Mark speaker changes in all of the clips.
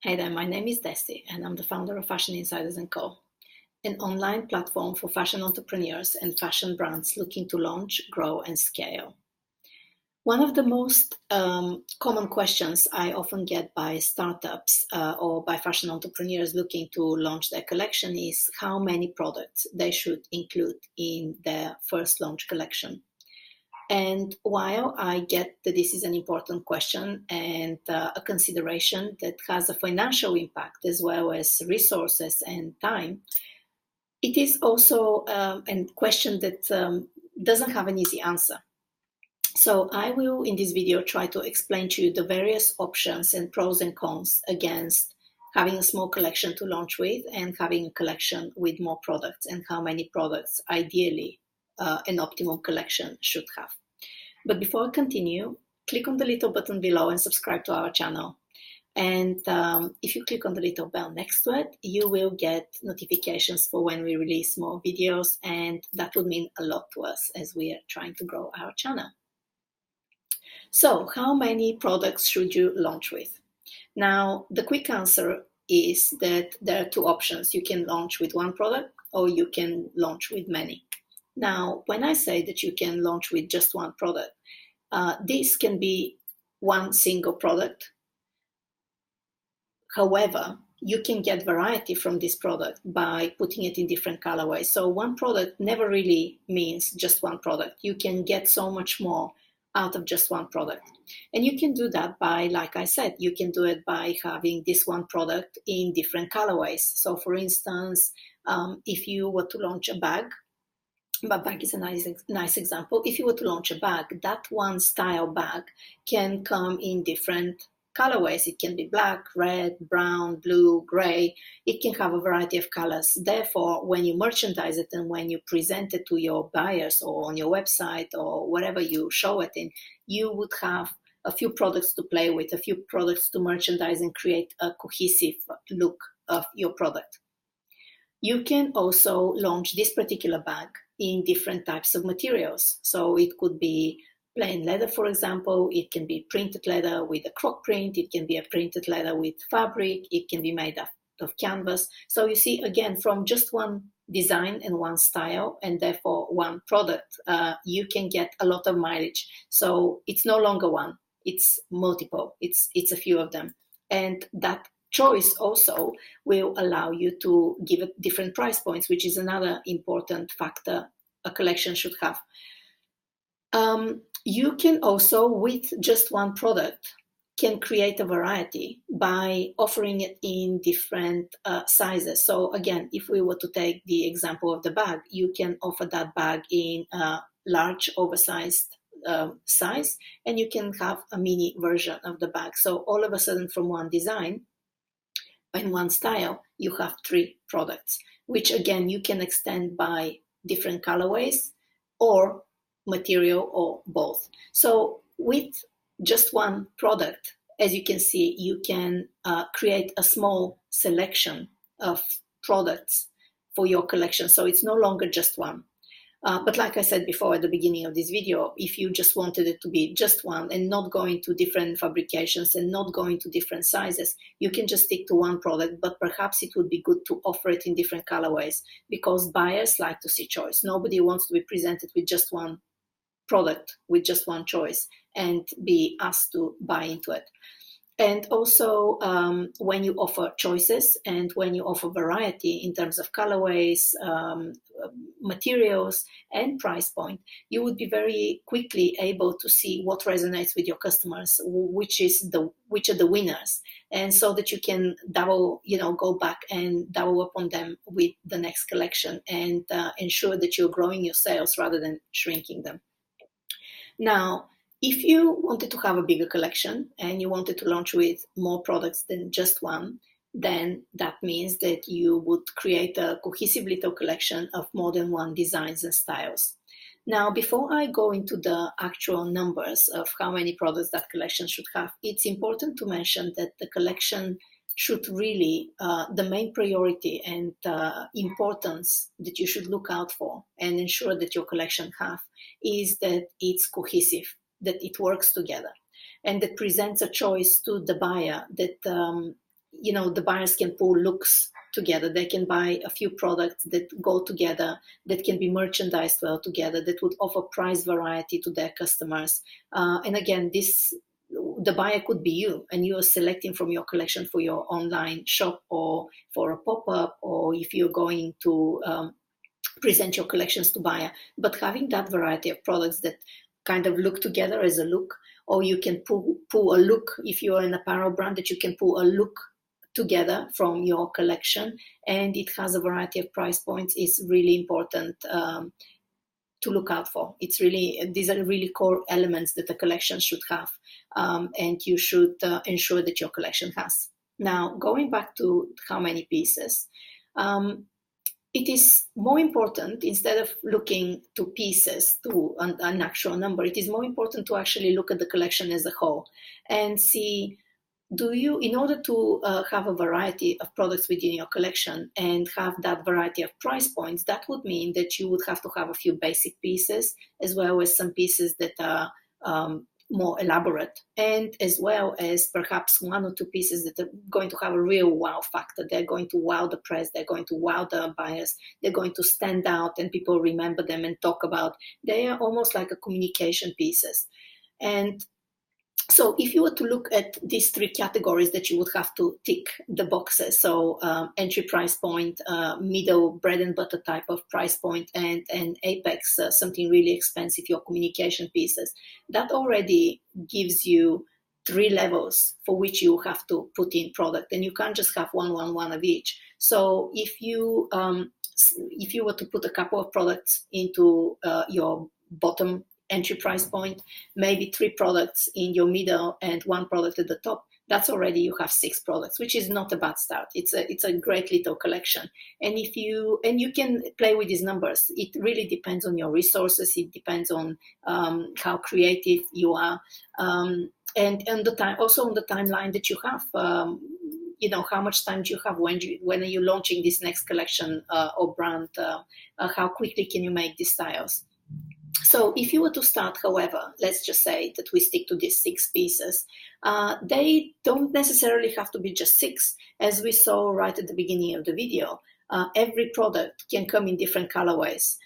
Speaker 1: Hey there, my name is Desi, and I'm the founder of Fashion Insiders & Co., an online platform for fashion entrepreneurs and fashion brands looking to launch, grow, and scale. One of the most common questions I often get by startups or by fashion entrepreneurs looking to launch their collection is how many products they should include in their first launch collection. And while I get that this is an important question and a consideration that has a financial impact as well as resources and time, it is also a question that doesn't have an easy answer. So I will, in this video, try to explain to you the various options and pros and cons against having a small collection to launch with and having a collection with more products, and how many products ideally an optimum collection should have. But before I continue, click on the little button below and subscribe to our channel. And if you click on the little bell next to it, you will get notifications for when we release more videos, and that would mean a lot to us as we are trying to grow our channel. So, how many products should you launch with? Now, the quick answer is that there are two options. You can launch with one product or you can launch with many. Now, when I say that you can launch with just one product, this can be one single product. However, you can get variety from this product by putting it in different colorways. So one product never really means just one product. You can get so much more out of just one product. And you can do that by, like I said, you can do it by having this one product in different colorways. So for instance, if you were to launch a bag, but bag is a nice example. If you were to launch a bag, that one style bag can come in different colorways. It can be black, red, brown, blue, gray. It can have a variety of colors. Therefore, when you merchandise it and when you present it to your buyers or on your website or whatever you show it in, you would have a few products to play with, a few products to merchandise and create a cohesive look of your product. You can also launch this particular bag in different types of materials. So it could be plain leather, for example. It can be printed leather with a croc print. It can be a printed leather with fabric. It can be made of canvas. So you see, again, from just one design and one style, and therefore one product, you can get a lot of mileage. So it's no longer one, it's multiple. It's a few of them. And that choice also will allow you to give it different price points, which is another important factor a collection should have. You can also, with just one product, can create a variety by offering it in different sizes. So again, if we were to take the example of the bag, you can offer that bag in a large, oversized size, and you can have a mini version of the bag. So all of a sudden, from one design, in one style, you have three products, which again, you can extend by different colorways or material or both. So with just one product, as you can see, you can create a small selection of products for your collection. So it's no longer just one. But like I said before at the beginning of this video, if you just wanted it to be just one and not going to different fabrications and not going to different sizes, you can just stick to one product, but perhaps it would be good to offer it in different colorways because buyers like to see choice. Nobody wants to be presented with just one product, with just one choice and be asked to buy into it. And also, when you offer choices and when you offer variety in terms of colorways, materials, and price point, you would be very quickly able to see what resonates with your customers, which are the winners, and so that you can go back and double up on them with the next collection and ensure that you're growing your sales rather than shrinking them. Now, if you wanted to have a bigger collection and you wanted to launch with more products than just one, then that means that you would create a cohesive little collection of more than one designs and styles. Now, before I go into the actual numbers of how many products that collection should have, it's important to mention that the collection should really, the main priority and importance that you should look out for and ensure that your collection have is that it's cohesive, that it works together, and that presents a choice to the buyer that the buyers can pull looks together. They can buy a few products that go together, that can be merchandised well together, that would offer price variety to their customers. And again, the buyer could be you, and you are selecting from your collection for your online shop or for a pop-up, or if you're going to present your collections to buyer. But having that variety of products that kind of look together as a look, or you can pull a look, if you're an apparel brand, that you can pull a look together from your collection, and it has a variety of price points, is really important to look out for. These are really core elements that a collection should have, and you should ensure that your collection has. Now, going back to how many pieces, it is more important, instead of looking to pieces, to an actual number, it is more important to actually look at the collection as a whole and see, in order to have a variety of products within your collection and have that variety of price points, that would mean that you would have to have a few basic pieces, as well as some pieces that are more elaborate, and as well as perhaps one or two pieces that are going to have a real wow factor. They're going to wow the press, they're going to wow the buyers, they're going to stand out and people remember them and talk about. They are almost like a communication pieces. And so if you were to look at these three categories that you would have to tick the boxes, so entry price point, middle bread and butter type of price point, and apex, something really expensive, your communication pieces, that already gives you three levels for which you have to put in product, and you can't just have one of each. So if you were to put a couple of products into your bottom entry price point, maybe three products in your middle and one product at the top, that's already, you have 6 products, which is not a bad start. It's a great little collection. And you can play with these numbers. It really depends on your resources. It depends on how creative you are, and the time, also on the timeline that you have. How much time do you have when are you launching this next collection or brand? How quickly can you make these styles? So if you were to start, however, let's just say that we stick to these 6 pieces. They don't necessarily have to be just 6. As we saw right at the beginning of the video, every product can come in different colorways.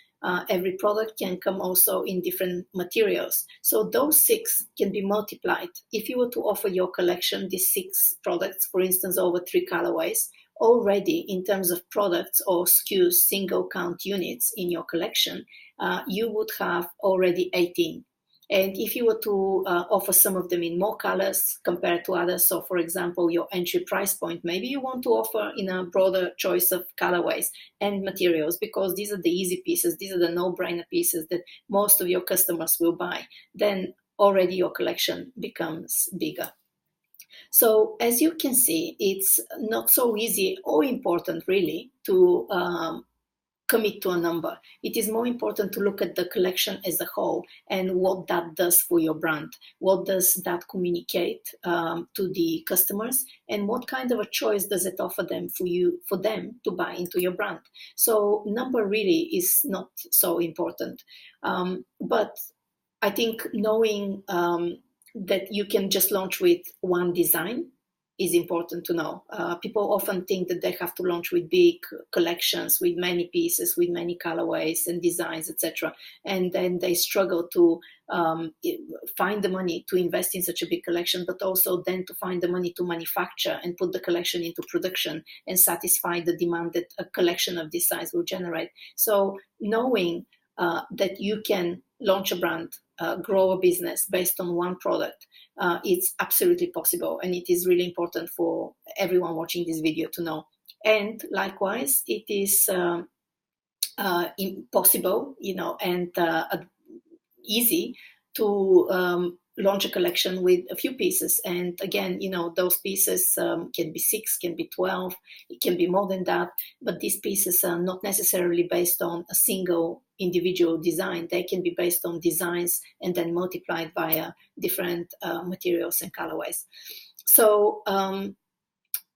Speaker 1: Every product can come also in different materials. So those 6 can be multiplied. If you were to offer your collection these 6 products, for instance, over 3 colorways, already in terms of products or SKUs, single count units in your collection, you would have already 18. And if you were to offer some of them in more colors compared to others, so for example, your entry price point, maybe you want to offer in a broader choice of colorways and materials, because these are the easy pieces, these are the no-brainer pieces that most of your customers will buy, then already your collection becomes bigger. So as you can see, it's not so easy or important really to commit to a number. It is more important to look at the collection as a whole and what that does for your brand. What does that communicate to the customers, and what kind of a choice does it offer them for them to buy into your brand? So number really is not so important. But I think knowing that you can just launch with one design is important to know. People often think that they have to launch with big collections, with many pieces, with many colorways and designs, etc. And then they struggle to find the money to invest in such a big collection, but also then to find the money to manufacture and put the collection into production and satisfy the demand that a collection of this size will generate. So knowing that you can launch a brand, grow a business based on one product, it's absolutely possible, and it is really important for everyone watching this video to know. And likewise, it is impossible, and easy to launch a collection with a few pieces. And again, those pieces can be 6, can be 12, it can be more than that, but these pieces are not necessarily based on a single individual design. They can be based on designs and then multiplied via different materials and colorways. So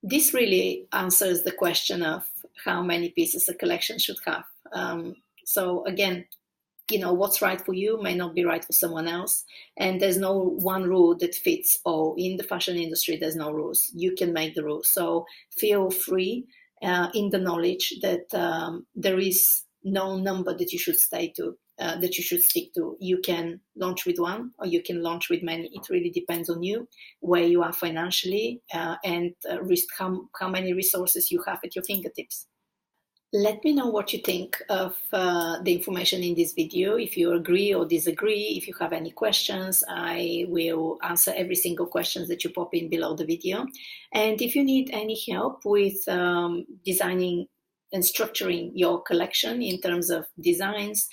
Speaker 1: this really answers the question of how many pieces a collection should have. So again, what's right for you may not be right for someone else, and there's no one rule that fits all. In the fashion industry, there's no rules. You can make the rules. So feel free in the knowledge that there is no number that you should stick to. You can launch with one, or you can launch with many. It really depends on you, where you are financially, and how many resources you have at your fingertips. Let me know what you think of the information in this video. If you agree or disagree, if you have any questions, I will answer every single question that you pop in below the video. And if you need any help with designing and structuring your collection in terms of designs,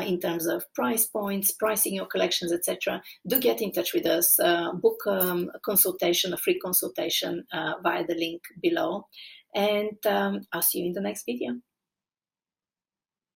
Speaker 1: in terms of price points, pricing your collections, etc., do get in touch with us. Book a consultation, a free consultation via the link below. And I'll see you in the next video.